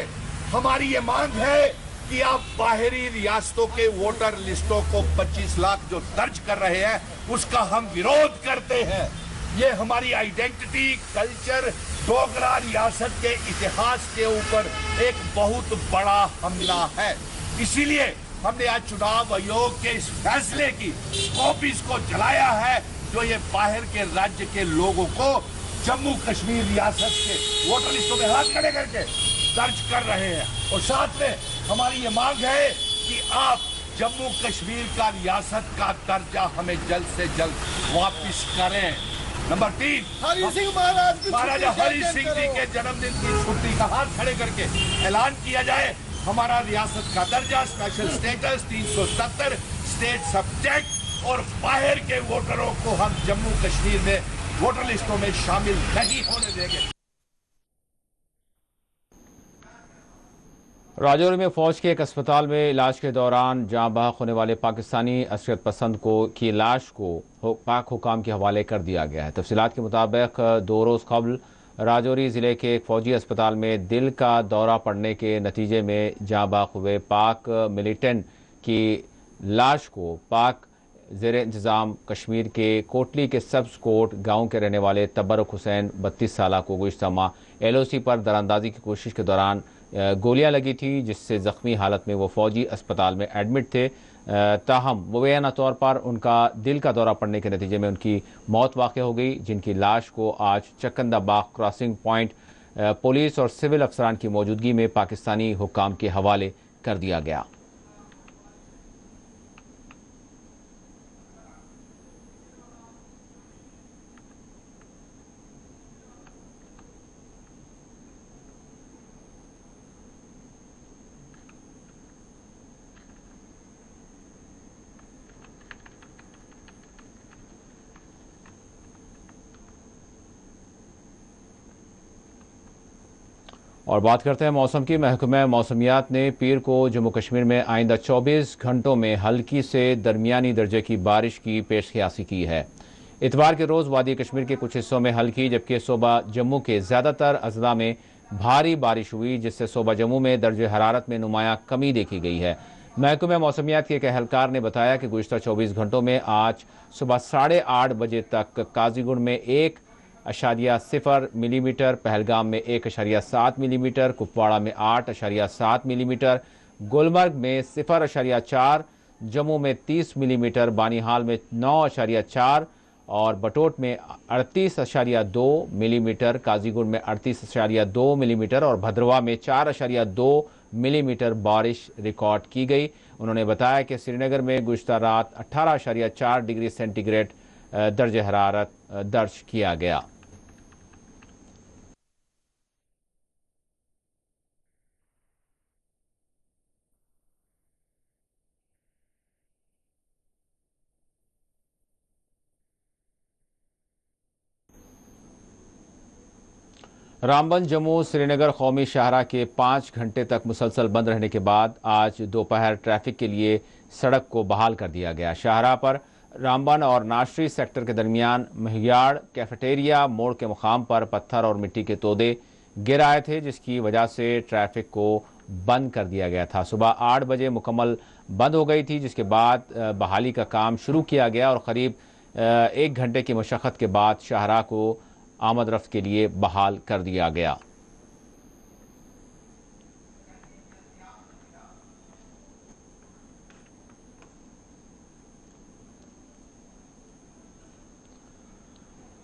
हमारी ये मांग है कि आप बाहरी रियासतों के वोटर लिस्टों को 25 लाख जो दर्ज कर रहे हैं उसका हम विरोध करते हैं। ये हमारी आइडेंटिटी, कल्चर, डोगरा रियासत के इतिहास के ऊपर एक बहुत बड़ा हमला है। इसीलिए हमने आज चुनाव आयोग के इस फैसले की कॉपीज को जलाया है जो ये बाहर के राज्य के लोगों को जम्मू कश्मीर रियासत के वोटर लिस्टों में हाथ खड़े करके दर्ज कर रहे हैं। और साथ में हमारी ये मांग है कि आप जम्मू कश्मीर का रियासत का दर्जा हमें जल्द से जल्द वापिस करें। नंबर 3, महाराजा हरि सिंह जी के जन्मदिन की छुट्टी का हाथ खड़े करके ऐलान किया जाए। हमारा रियासत का दर्जा, स्पेशल स्टेटस 370 स्टेट सब्जेक्ट और बाहर के वोटरों को हम जम्मू कश्मीर में वोटर लिस्टों में शामिल नहीं होने देंगे। राजौरी में फौज के एक अस्पताल में इलाज के दौरान जाँ बहक होने वाले पाकिस्तानी असरत पसंद की लाश को पाक हुकाम के हवाले कर दिया गया है। तफसीलात के मुताबिक 2 रोज़ कबल राजौरी ज़िले के एक फ़ौजी अस्पताल में दिल का दौरा पड़ने के नतीजे में जाँ बहक हुए पाक मिलिटेंट की लाश को पाक ज़ेर इंतज़ाम कश्मीर के कोटली के सब्स कोट गाँव के रहने वाले तबरक हुसैन 32 साल को गुज़िश्ता माह LOC पर दरानंदाजी की कोशिश के दौरान गोलियां लगी थी, जिससे ज़ख्मी हालत में वो फ़ौजी अस्पताल में एडमिट थे। ताहम मुबैना तौर पर उनका दिल का दौरा पड़ने के नतीजे में उनकी मौत वाक़ हो गई, जिनकी लाश को आज चकंदाबाग क्रॉसिंग पॉइंट पुलिस और सिविल अफसरान की मौजूदगी में पाकिस्तानी हुक्काम के हवाले कर दिया गया। और बात करते हैं मौसम की। महकमा मौसमियात ने पीर को जम्मू कश्मीर में आइंदा 24 घंटों में हल्की से दरमियानी दर्जे की बारिश की पेशकयासी की है। इतवार के रोज़ वादी कश्मीर के कुछ हिस्सों में हल्की, जबकि सूबा जम्मू के ज़्यादातर अजला में भारी बारिश हुई, जिससे सूबा जम्मू में दर्जे हरारत में नुमायां कमी देखी गई है। महकमा मौसमियात के एक अहलकार ने बताया कि गुज़िश्ता 24 घंटों में आज सुबह 8:30 बजे तक काजीगुंड में 1.0 मिलीमीटर, पहलगाम में 1.7 मिलीमीटर, कुपवाड़ा में 8.7 मिलीमीटर, गुलमर्ग में 0.4, जम्मू में 30 मिलीमीटर, बानीहाल में 9.4 और बटोट में 38.2 मिलीमीटर, काजीगुंड में 38.2 मिलीमीटर और भद्रवा में 4.2 मिलीमीटर बारिश रिकॉर्ड की गई। उन्होंने बताया कि श्रीनगर में गुज़िश्ता रात 18.4 डिग्री सेंटीग्रेड दर्जे हरारत दर्ज किया गया। रामबन जम्मू श्रीनगर कौमी शाहराह के 5 घंटे तक मुसलसल बंद रहने के बाद आज दोपहर ट्रैफिक के लिए सड़क को बहाल कर दिया गया। शाहराह पर रामबन और नाशरी सेक्टर के दरमियान महियाड़ कैफेटेरिया मोड़ के मुकाम पर पत्थर और मिट्टी के तोदे गिर आए थे, जिसकी वजह से ट्रैफिक को बंद कर दिया गया था। सुबह 8 बजे मुकम्मल बंद हो गई थी, जिसके बाद बहाली का काम शुरू किया गया और करीब 1 घंटे की मशक्क़त के बाद शाहराह को आमद रफ्त के लिए बहाल कर दिया गया।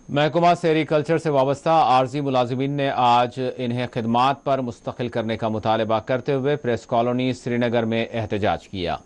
महकमा सेरीकल्चर से वाबस्ता आर्जी मुलाजिमीन ने आज इन्हें खिदमात पर मुस्तकिल करने का मुतालबा करते हुए प्रेस कॉलोनी श्रीनगर में एहतजाज किया।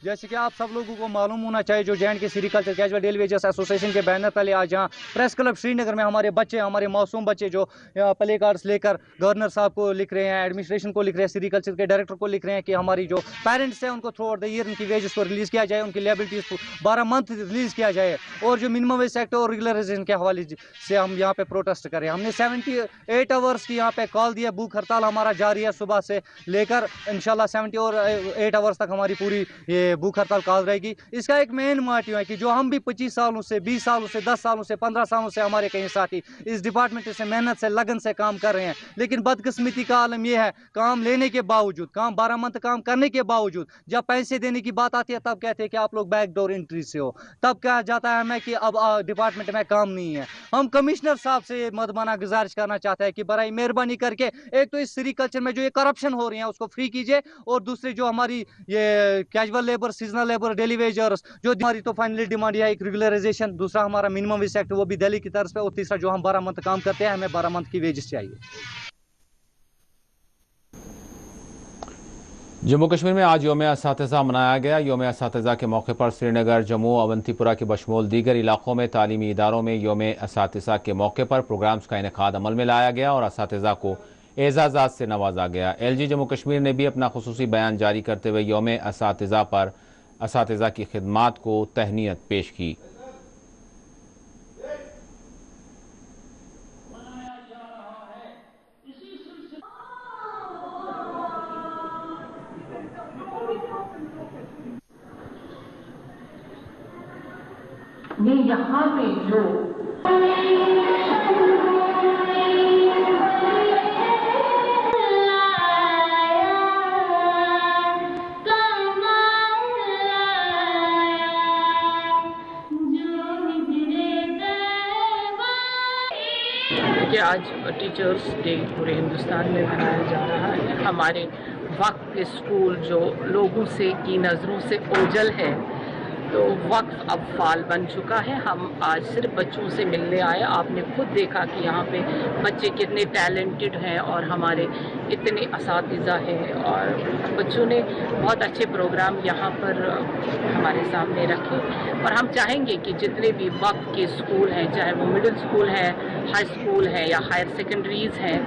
जैसे कि आप सब लोगों को मालूम होना चाहिए, जो J&K sericulture casual daily wages association के बैनर तले आज यहाँ प्रेस क्लब श्रीनगर में हमारे बच्चे, हमारे मासूम बच्चे जो प्ले कार्ड्स लेकर गवर्नर साहब को लिख रहे हैं, एडमिनिस्ट्रेशन को लिख रहे हैं, सेरीकल्चर के डायरेक्टर को लिख रहे हैं कि हमारी जो पेरेंट्स हैं उनको थ्रू आउट द ईयर उनकी वेजेस को रिलीज़ किया जाए, उनकी लायबिलिटीज़ को 12 मंथ रिलीज़ किया जाए और जो मिनिमम वेज सेक्टर और रेगुलराइजेशन के हवाले से हम यहाँ पे प्रोटेस्ट करें। हमने 78 आवर्स की यहाँ पे कॉल दिया, भूख हड़ताल हमारा जारी है सुबह से लेकर इंशाल्लाह 78 आवर्स तक हमारी पूरी ये भूख हड़ताल कॉल रहेगी। इसका एक मेन मोटिव है कि जो हम भी 25 सालों से, 20 सालों से, 10 सालों से, 15 सालों से हमारे कई साथी इस डिपार्टमेंट से मेहनत से, लगन से काम कर रहे हैं, लेकिन बदकिस्मती का आलम यह है, काम लेने के बावजूद, काम 12 मंथ काम करने के बावजूद जब पैसे देने की बात आती है तब कहते हैं कि आप लोग बैकडोर एंट्री से हो। तब कहा जाता है हमें कि अब डिपार्टमेंट में काम नहीं है। हम कमिश्नर साहब से मदमाना गुजारिश करना चाहते हैं कि बराए मेहरबानी करके एक तो इस सेरीकल्चर में जो ये करप्शन हो रही है उसको फ्री कीजिए और दूसरे जो हमारी ये casual labour, seasonal labour, daily wagers, जो हमारी तो फाइनली डिमांड है एक रेगुलराइजेशन, दूसरा हमारा मिनिमम वेज सेक्टर वो भी दिल्ली की तरफ पे और तीसरा जो हम 12 मंथ काम करते हैं हमें 12 मंथ की वेजेस चाहिए। जम्मू कश्मीर में आज यौम असातिज़ा मनाया गया। यौम असातिज़ा के मौके पर श्रीनगर, जम्मू, अवंतीपुरा के बशमूल दीगर इलाकों में तालीमी इदारों में यौम असातिज़ा के मौके पर प्रोग्राम्स का इनेकाद अमल में लाया गया और असातिज़ा को एजाज़ात से नवाजा गया। LG जम्मू कश्मीर ने भी अपना खुसूसी बयान जारी करते हुए यौम असातिज़ा पर असातिज़ा की खिदमात को तहनीत पेश की। यहाँ पे जो कि आज टीचर्स डे पूरे हिंदुस्तान में मनाया जा रहा है। हमारे वक्त के स्कूल जो लोगों से की नज़रों से ओझल है, तो वक्फ अब फाल बन चुका है। हम आज सिर्फ बच्चों से मिलने आए। आपने खुद देखा कि यहाँ पे बच्चे कितने टैलेंटेड हैं और हमारे इतने असातिज़ा हैं, और बच्चों ने बहुत अच्छे प्रोग्राम यहाँ पर हमारे सामने रखे। और हम चाहेंगे कि जितने भी वक्फ के स्कूल हैं, चाहे वो मिडिल स्कूल है, हाई स्कूल है या हायर सेकेंडरीज हैं,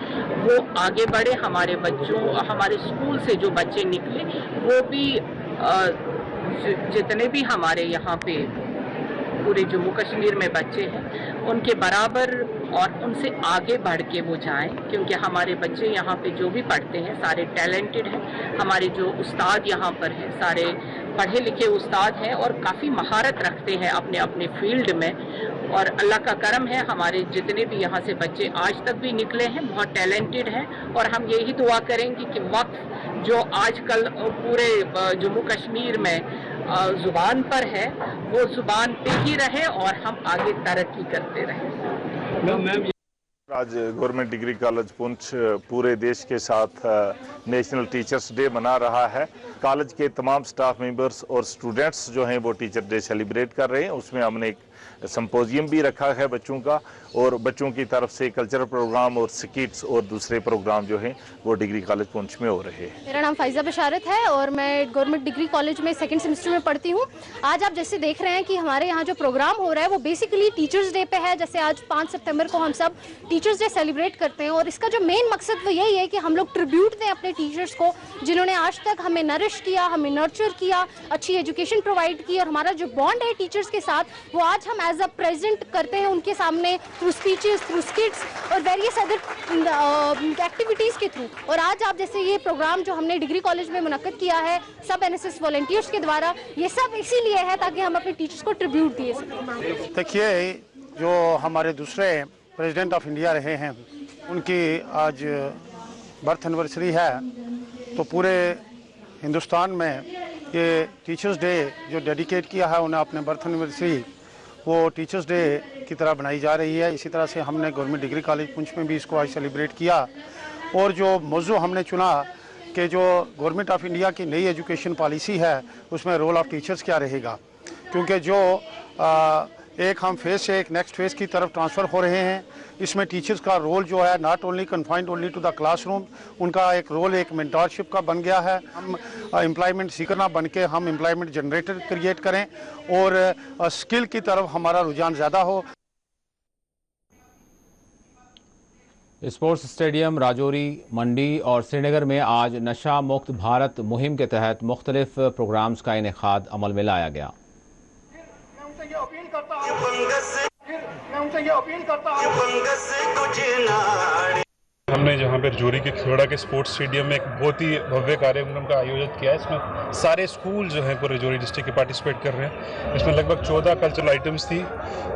वो आगे बढ़े। हमारे बच्चों, हमारे स्कूल से जो बच्चे निकले वो भी जितने भी हमारे यहाँ पे पूरे जम्मू कश्मीर में बच्चे हैं उनके बराबर और उनसे आगे बढ़ के वो जाएं, क्योंकि हमारे बच्चे यहाँ पे जो भी पढ़ते हैं सारे टैलेंटेड हैं। हमारे जो उस्ताद यहाँ पर हैं सारे पढ़े लिखे उस्ताद हैं और काफ़ी महारत रखते हैं अपने अपने फील्ड में। और अल्लाह का करम है, हमारे जितने भी यहाँ से बच्चे आज तक भी निकले हैं बहुत टैलेंटेड हैं। और हम यही दुआ करेंगे कि वक्त जो आजकल पूरे जम्मू कश्मीर में जुबान पर है वो जुबान पे ही रहे और हम आगे तरक्की करते रहें। आज गवर्नमेंट डिग्री कॉलेज पुंछ पूरे देश के साथ नेशनल टीचर्स डे मना रहा है। कॉलेज के तमाम स्टाफ मेंबर्स और स्टूडेंट्स जो हैं वो टीचर डे सेलिब्रेट कर रहे हैं। उसमें हमने एक सिंपोजियम भी रखा है बच्चों का, और बच्चों की तरफ से कल्चरल प्रोग्राम और स्किट्स और दूसरे प्रोग्राम जो हैं वो डिग्री कॉलेज पुंछ में हो रहे हैं। मेरा नाम फाइजा बशारत है और मैं गवर्नमेंट डिग्री कॉलेज में सेकंड सेमेस्टर में पढ़ती हूँ। आज आप जैसे देख रहे हैं कि हमारे यहाँ जो प्रोग्राम हो रहा है वो बेसिकली टीचर्स डे पे है। जैसे आज 5 सितंबर को हम सब टीचर्स डे सेलिब्रेट करते हैं, और इसका जो मेन मकसद वो यही है कि हम लोग ट्रिब्यूट दें अपने टीचर्स को, जिन्होंने आज तक हमें नरिश किया, हमें नर्चर किया, अच्छी एजुकेशन प्रोवाइड की। और हमारा जो बॉन्ड है टीचर्स के साथ वो आज हम एज अ प्रेजेंट करते हैं उनके सामने थ्रू स्पीचेस, थ्रू स्किट्स और वेरियस अदर एक्टिविटीज़ के थ्रू। और आज आप जैसे ये प्रोग्राम जो हमने डिग्री कॉलेज में मुनक्कद किया है सब NSS वॉलंटियर्स के द्वारा, ये सब इसीलिए है ताकि हम अपने टीचर्स को ट्रिब्यूट दे सकें। देखिए, जो हमारे दूसरे प्रेसिडेंट ऑफ इंडिया रहे हैं उनकी आज बर्थ एनिवर्सरी है, तो पूरे हिंदुस्तान में ये टीचर्स डे जो डेडिकेट किया है उन्हें अपने बर्थ एनिवर्सरी, वो टीचर्स डे की तरह बनाई जा रही है। इसी तरह से हमने गवर्नमेंट डिग्री कॉलेज पुंछ में भी इसको आज सेलिब्रेट किया। और जो मौजू हमने चुना कि जो गवर्नमेंट ऑफ इंडिया की नई एजुकेशन पॉलिसी है उसमें रोल ऑफ टीचर्स क्या रहेगा, क्योंकि जो एक हम फेज़ से एक नेक्स्ट फेज़ की तरफ ट्रांसफ़र हो रहे हैं, इसमें टीचर्स का रोल जो है not only confined only to the classroom, उनका एक रोल एक मेंटरशिप का बन गया है। हम एम्प्लॉयमेंट सीकर ना बन के हम एम्प्लॉयमेंट जनरेटर क्रिएट करें और स्किल की तरफ हमारा रुझान ज़्यादा हो। स्पोर्ट्स स्टेडियम, राजौरी, मंडी और श्रीनगर में आज नशा मुक्त भारत मुहिम के तहत मुख्तलिफ प्रोग्राम्स का इनेकाद अमल में लाया गया। हमने जहाँ पर जोरी के खिरोड़ा के स्पोर्ट्स स्टेडियम में एक बहुत ही भव्य कार्यक्रम का आयोजित किया है। इसमें सारे स्कूल जो हैं पूरे जोरी डिस्ट्रिक्ट के पार्टिसिपेट कर रहे हैं। इसमें लगभग 14 कल्चरल आइटम्स थी,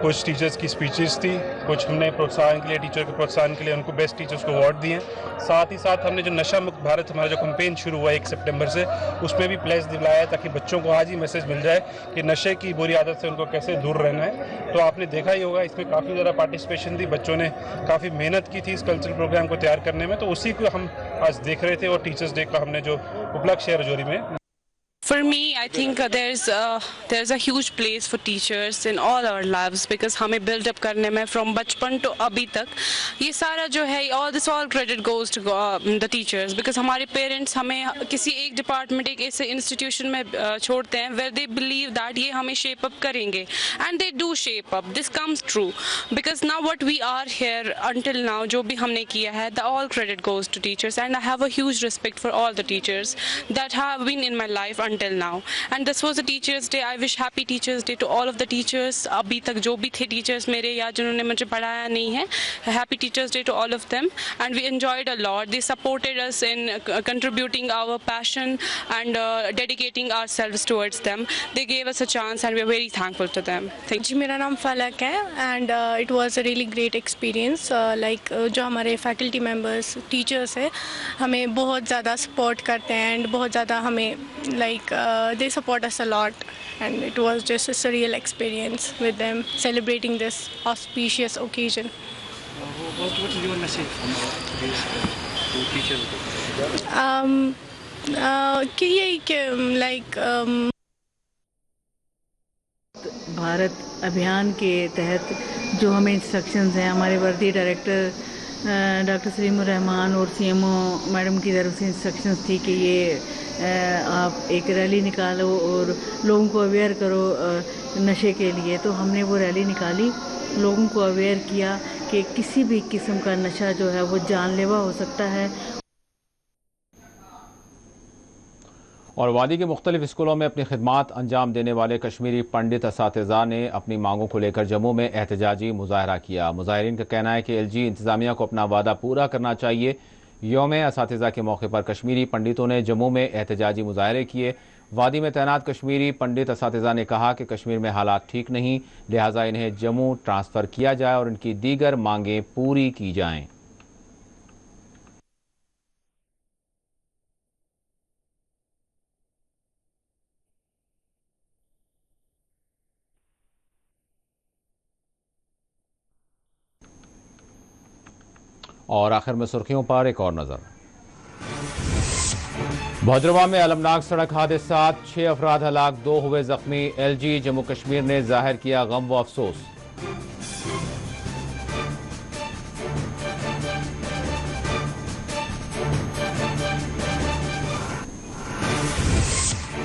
कुछ टीचर्स की स्पीचेस थी, कुछ हमने प्रोत्साहन के लिए टीचर के प्रोत्साहन के लिए उनको बेस्ट टीचर्स को अवार्ड दिए। साथ ही साथ हमने जो नशा मुक्त भारत हमारा जो कैंपेन शुरू हुआ 1 सितंबर से, उसमें भी प्लेस दिलाया है ताकि बच्चों को आज ही मैसेज मिल जाए कि नशे की बुरी आदत से उनको कैसे दूर रहना है। तो आपने देखा ही होगा इसमें काफ़ी ज़्यादा पार्टिसिपेशन थी, बच्चों ने काफ़ी मेहनत की थी इस कल्चरल प्रोग्राम को तैयार करने में, तो उसी को हम आज देख रहे थे। और टीचर्स डे का हमने जो उपलक्ष्य है राजौरी में। For me, I think there's a huge place for teachers in all our lives because हमें build up करने में from बचपन to अभी तक ये सारा जो है all credit goes to the teachers because हमारे parents हमें किसी एक department एक ऐसे institution में छोड़ते हैं where they believe that ये हमें shape up करेंगे and they do shape up. This comes true because now what we are here until now जो भी हमने किया है the all credit goes to teachers and I have a huge respect for all the teachers that have been in my life until now and this was a teachers day. I wish happy teachers day to all of the teachers अभी तक जो भी थे teachers मेरे या जिन्होंने मुझे पढ़ाया नहीं है, happy teachers day to all of them and we enjoyed a lot. They supported us in contributing our passion and dedicating ourselves towards them. They gave us a chance and we are very thankful to them. Thank you. मेरा नाम फलक है and it was a really great experience. Like जो हमारे faculty members, teachers है हमें बहुत ज़्यादा support करते हैं and बहुत ज़्यादा हमें like they support us a lot and it was just a surreal experience with them celebrating this auspicious occasion. What is your message from today's teachers? कि यही कि like भारत अभियान के तहत जो हमें इंस्ट्रक्शंस हैं, हमारे वर्दी डायरेक्टर डॉक्टर सलीम रहमान और सीएमओ मैडम की तरफ से इंस्ट्रक्शंस थी कि ये आप एक रैली निकालो और लोगों को अवेयर करो नशे के लिए। तो हमने वो रैली निकाली, लोगों को अवेयर किया कि किसी भी किस्म का नशा जो है वो जानलेवा हो सकता है। और वादी के मुख्तलिफ स्कूलों में अपनी खिदमात अंजाम देने वाले कश्मीरी पंडित असातिज़ा ने अपनी मांगों को लेकर जम्मू में एहतजाजी मुजाहरा किया। मुजाहिरीन का कहना है कि LG इंतज़ामिया को अपना वादा पूरा करना चाहिए। यौम असातिज़ा के मौके पर कश्मीरी पंडितों ने जम्मू में एहतजाजी मुजाहरे किए। वादी में तैनात कश्मीरी पंडित असातिज़ा ने कहा कि कश्मीर में हालात ठीक नहीं, लिहाजा इन्हें जम्मू ट्रांसफ़र किया जाए और इनकी दीगर मांगें पूरी की जाएँ। और आखिर में सुर्खियों पर एक और नजर। भद्रवाह में अलमनाक सड़क हादसा, 6 अफराद हलाक, 2 हुए जख्मी। LG जम्मू कश्मीर ने जाहिर किया गम व अफसोस।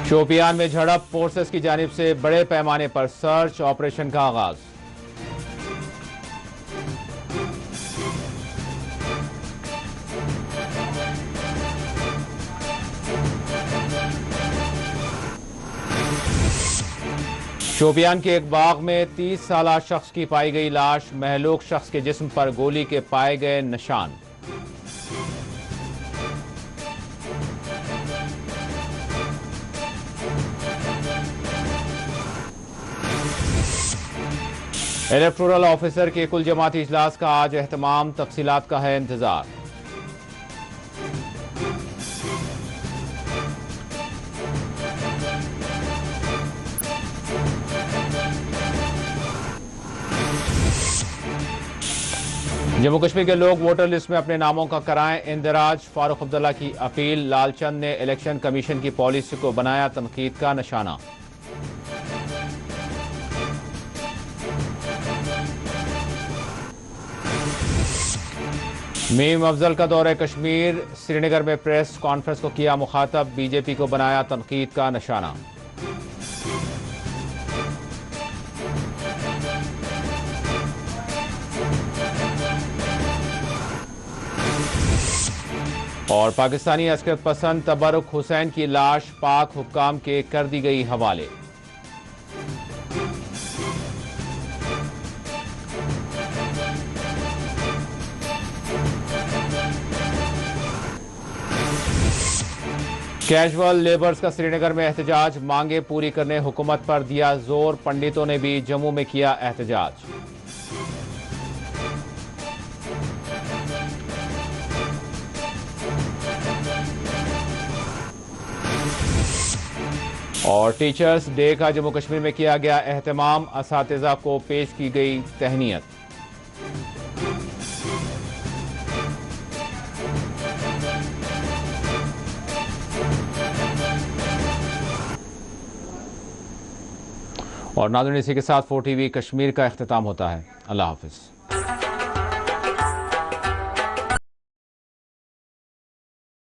शोपियान में झड़प, फोर्सेस की जानिब से बड़े पैमाने पर सर्च ऑपरेशन का आगाज। शोपियान के एक बाग में 30 साला शख्स की पाई गई लाश, महलूक शख्स के जिस्म पर गोली के पाए गए निशान। इलेक्टोरल ऑफिसर के कुल जमाती इजलास का आज एहतमाम, तफसीलात का है इंतजार। जम्मू कश्मीर के लोग वोटर लिस्ट में अपने नामों का कराएं इंदराज, फारूक अब्दुल्ला की अपील। लालचंद ने इलेक्शन कमीशन की पॉलिसी को बनाया तनकीद का निशाना। मीम अफजल का दौरे कश्मीर, श्रीनगर में प्रेस कॉन्फ्रेंस को किया मुखातब, बीजेपी को बनाया तनकीद का निशाना। और पाकिस्तानी अस्करत पसंद तबरुक हुसैन की लाश पाक हुक्काम के कर दी गई हवाले। कैजुअल लेबर्स का श्रीनगर में एहतजाज, मांगे पूरी करने हुकूमत पर दिया जोर। पंडितों ने भी जम्मू में किया एहतजाज। और टीचर्स डे का जम्मू कश्मीर में किया गया एहतमाम, असातिज़ा को पेश की गई तहनीयत। और नाज़रीन, इसी के साथ 4 TV कश्मीर का इख्तिताम होता है। अल्लाह हाफिज़।